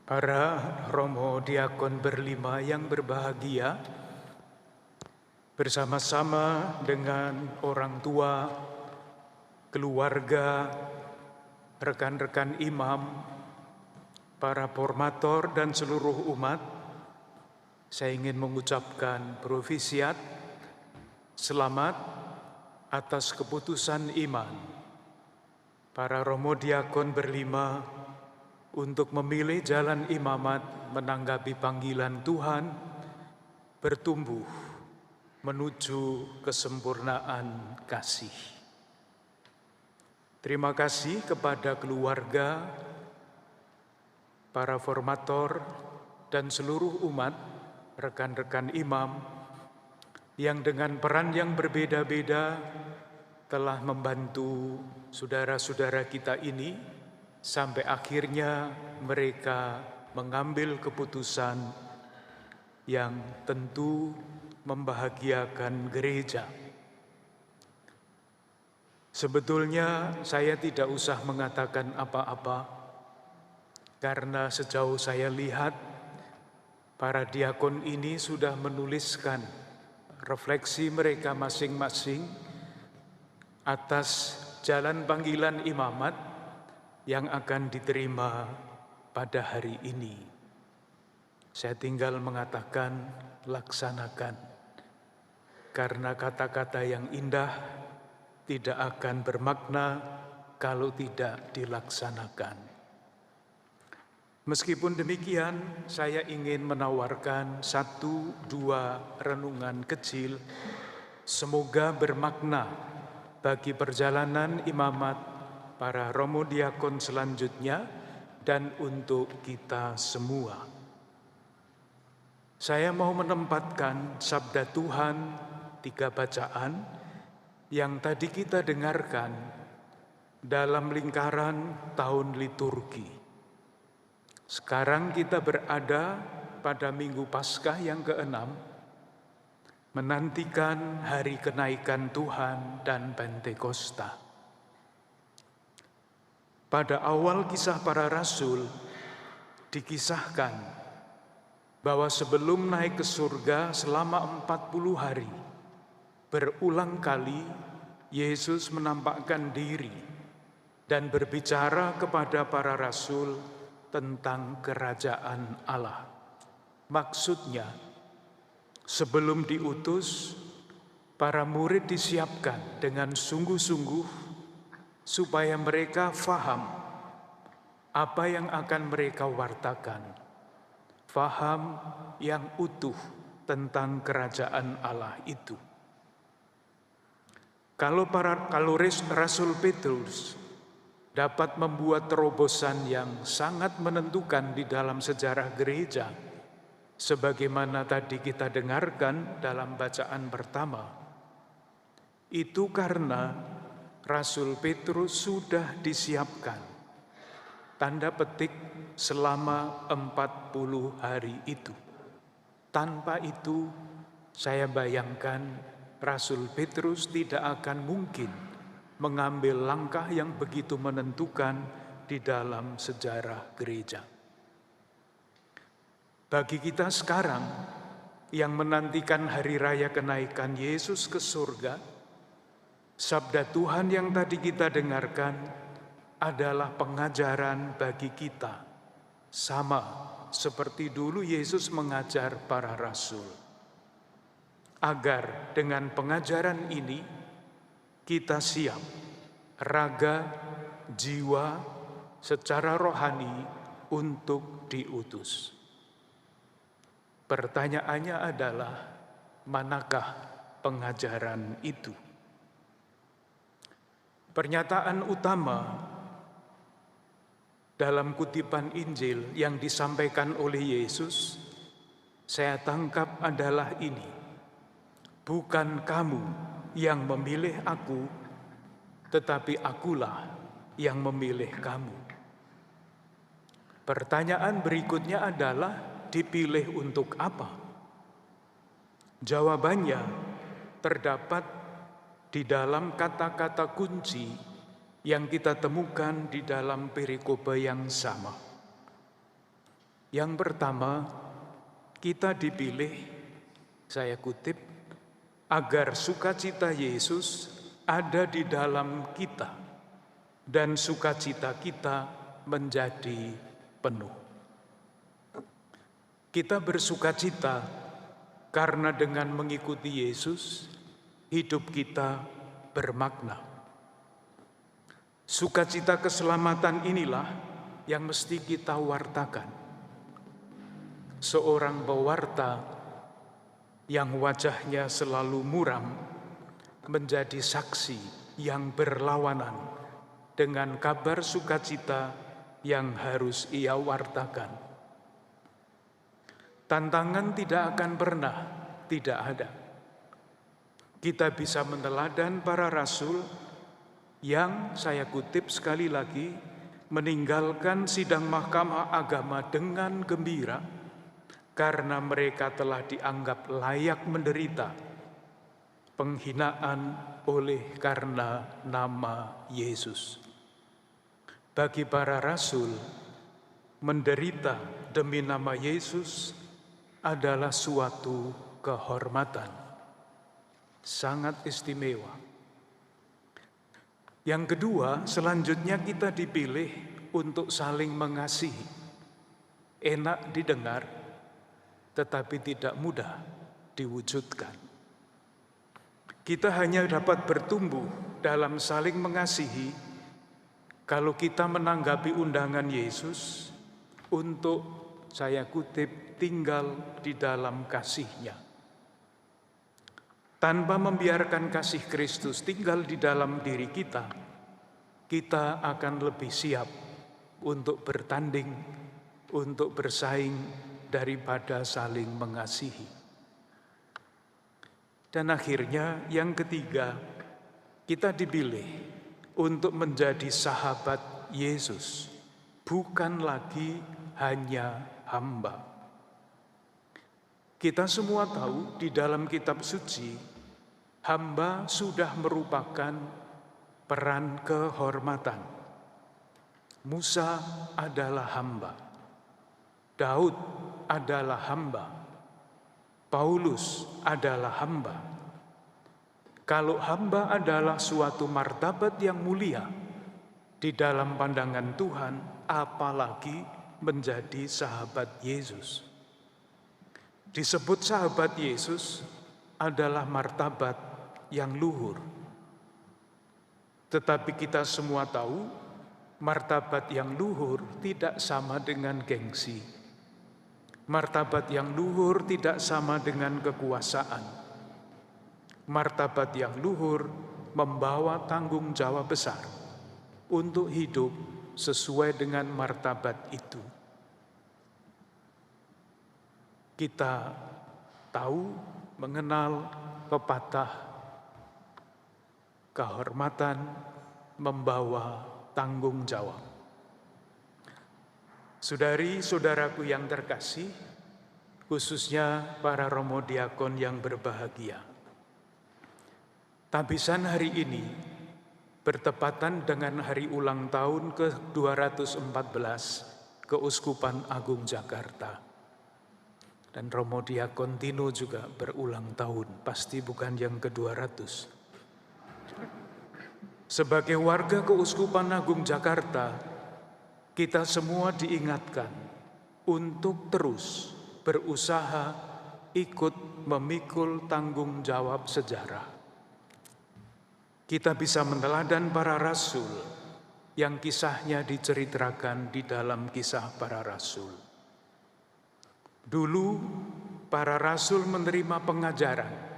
Para romo diakon berlima yang berbahagia, bersama-sama dengan orang tua, keluarga, rekan-rekan imam, para formator dan seluruh umat, saya ingin mengucapkan profisiat, selamat atas keputusan iman para romo diakon berlima untuk memilih jalan imamat menanggapi panggilan Tuhan, bertumbuh menuju kesempurnaan kasih. Terima kasih kepada keluarga, para formator, dan seluruh umat, rekan-rekan imam, yang dengan peran yang berbeda-beda telah membantu saudara-saudara kita ini sampai akhirnya mereka mengambil keputusan yang tentu membahagiakan gereja. Sebetulnya saya tidak usah mengatakan apa-apa, karena sejauh saya lihat para diakon ini sudah menuliskan refleksi mereka masing-masing atas jalan panggilan imamat yang akan diterima pada hari ini. Saya tinggal mengatakan laksanakan, karena kata-kata yang indah tidak akan bermakna kalau tidak dilaksanakan. Meskipun demikian, saya ingin menawarkan 1-2 renungan kecil, semoga bermakna bagi perjalanan imamat para romo diakon selanjutnya dan untuk kita semua. Saya mau menempatkan sabda Tuhan 3 bacaan yang tadi kita dengarkan dalam lingkaran tahun liturgi. Sekarang kita berada pada Minggu Paskah yang ke-6, menantikan hari kenaikan Tuhan dan Pentakosta. Pada awal kisah para rasul dikisahkan bahwa sebelum naik ke surga selama 40 hari, berulang kali Yesus menampakkan diri dan berbicara kepada para rasul tentang kerajaan Allah. Maksudnya, sebelum diutus, para murid disiapkan dengan sungguh-sungguh supaya mereka faham apa yang akan mereka wartakan, faham yang utuh tentang kerajaan Allah itu. Kalau Rasul Petrus dapat membuat terobosan yang sangat menentukan di dalam sejarah gereja, sebagaimana tadi kita dengarkan dalam bacaan pertama, itu karena Rasul Petrus sudah disiapkan, tanda petik, selama 40 hari itu. Tanpa itu, saya bayangkan Rasul Petrus tidak akan mungkin mengambil langkah yang begitu menentukan di dalam sejarah gereja. Bagi kita sekarang yang menantikan hari raya kenaikan Yesus ke surga, sabda Tuhan yang tadi kita dengarkan adalah pengajaran bagi kita, sama seperti dulu Yesus mengajar para rasul. Agar dengan pengajaran ini kita siap raga, jiwa, secara rohani untuk diutus. Pertanyaannya adalah, manakah pengajaran itu? Pernyataan utama dalam kutipan Injil yang disampaikan oleh Yesus, saya tangkap adalah ini: bukan kamu yang memilih aku, tetapi akulah yang memilih kamu. Pertanyaan berikutnya adalah, dipilih untuk apa? Jawabannya terdapat di dalam kata-kata kunci yang kita temukan di dalam perikope yang sama. Yang pertama, kita dipilih, saya kutip, agar sukacita Yesus ada di dalam kita dan sukacita kita menjadi penuh. Kita bersukacita karena dengan mengikuti Yesus, hidup kita bermakna. Sukacita keselamatan inilah yang mesti kita wartakan. Seorang pewarta yang wajahnya selalu muram menjadi saksi yang berlawanan dengan kabar sukacita yang harus ia wartakan. Tantangan tidak akan pernah tidak ada. Kita bisa meneladani para rasul yang, saya kutip sekali lagi, meninggalkan sidang mahkamah agama dengan gembira karena mereka telah dianggap layak menderita penghinaan oleh karena nama Yesus. Bagi para rasul, menderita demi nama Yesus adalah suatu kehormatan sangat istimewa. Yang kedua, selanjutnya kita dipilih untuk saling mengasihi. Enak didengar, tetapi tidak mudah diwujudkan. Kita hanya dapat bertumbuh dalam saling mengasihi kalau kita menanggapi undangan Yesus untuk, saya kutip, tinggal di dalam kasih-Nya. Tanpa membiarkan kasih Kristus tinggal di dalam diri kita, kita akan lebih siap untuk bertanding, untuk bersaing, daripada saling mengasihi. Dan akhirnya yang ketiga, kita dipilih untuk menjadi sahabat Yesus, bukan lagi hanya hamba. Kita semua tahu di dalam kitab suci, hamba sudah merupakan peran kehormatan. Musa adalah hamba, Daud adalah hamba, Paulus adalah hamba. Kalau hamba adalah suatu martabat yang mulia di dalam pandangan Tuhan, apalagi menjadi sahabat Yesus. Disebut sahabat Yesus adalah martabat yang luhur. Tetapi kita semua tahu, martabat yang luhur tidak sama dengan gengsi. Martabat yang luhur tidak sama dengan kekuasaan. Martabat yang luhur membawa tanggung jawab besar untuk hidup sesuai dengan martabat itu. Kita tahu, mengenal pepatah kehormatan membawa tanggung jawab. Saudari-saudaraku yang terkasih, khususnya para romo diakon yang berbahagia. Tabisan hari ini bertepatan dengan hari ulang tahun ke-214 Keuskupan Agung Jakarta. Dan romo diakon Tino juga berulang tahun, pasti bukan yang ke-200. Sebagai warga Keuskupan Agung Jakarta, kita semua diingatkan untuk terus berusaha ikut memikul tanggung jawab sejarah. Kita bisa meneladani para rasul yang kisahnya diceritakan di dalam Kisah Para Rasul. Dulu para rasul menerima pengajaran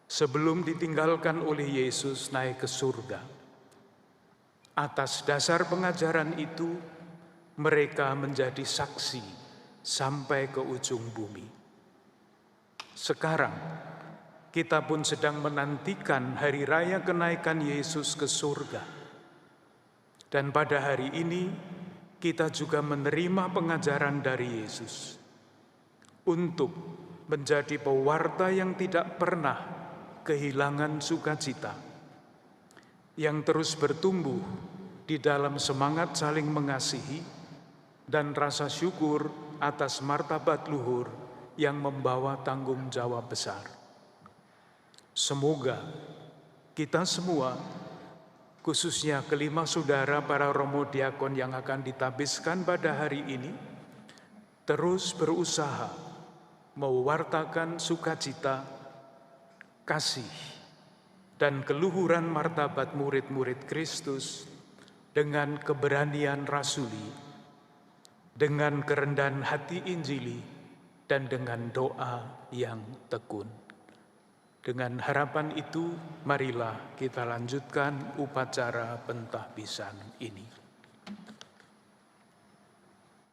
sebelum ditinggalkan oleh Yesus naik ke surga. Atas dasar pengajaran itu, mereka menjadi saksi sampai ke ujung bumi. Sekarang, kita pun sedang menantikan hari raya kenaikan Yesus ke surga. Dan pada hari ini, kita juga menerima pengajaran dari Yesus untuk menjadi pewarta yang tidak pernah kehilangan sukacita, yang terus bertumbuh di dalam semangat saling mengasihi dan rasa syukur atas martabat luhur yang membawa tanggung jawab besar. Semoga kita semua, khususnya kelima saudara para romo diakon yang akan ditabiskan pada hari ini, terus berusaha mewartakan sukacita, kasih, dan keluhuran martabat murid-murid Kristus dengan keberanian rasuli, dengan kerendahan hati Injili, dan dengan doa yang tekun. Dengan harapan itu, marilah kita lanjutkan upacara pentahbisan ini.